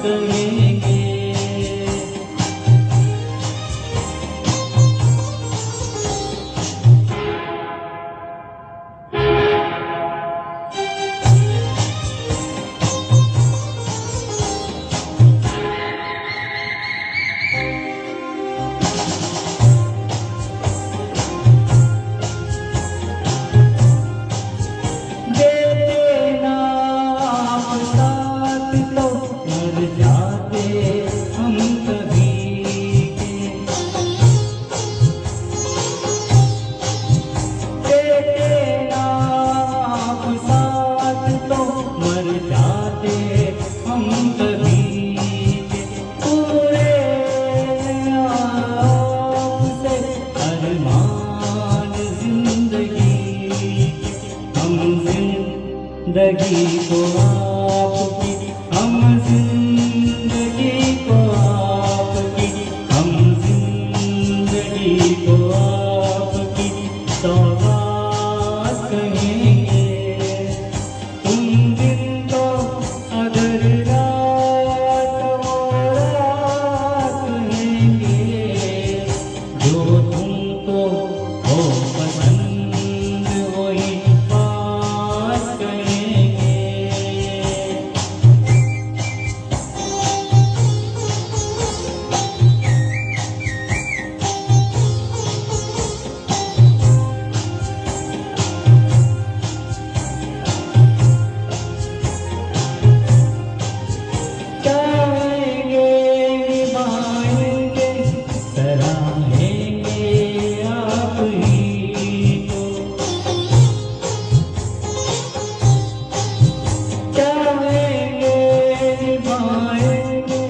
कहेंगे। जिंदगी को आपकी, हम जिंदगी को आपकी, हम जिंदगी को आपकी सौगात कहेंगे। तुम दिन तो अगर रात वो रात कहेंगे, जो तुमको हो पसंद वही बात कहेंगे। चाहेंगे निभाएंगे सराहेंगे आप ही को, चाहेंगे निभाएंगे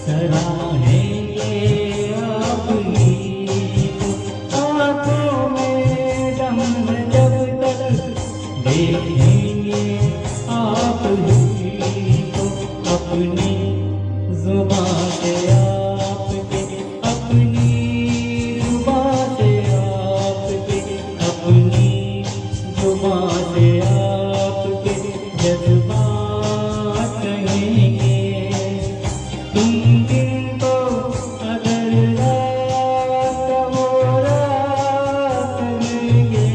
सराहेंगे आप ही को। आँखों में दम है जब तक देखेंगे आप ही को, अपनी जुबान से आपके, अपनी जुबान से आपके, अपनी जुबान से आपके जज्बात कहेंगे। तुम दिन तो अगर रात वो रात कहेंगे,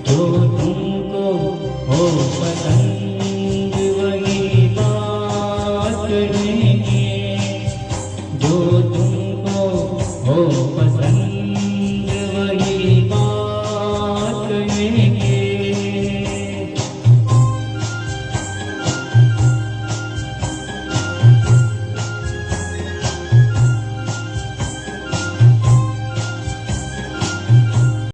जो तुमको हो पसंद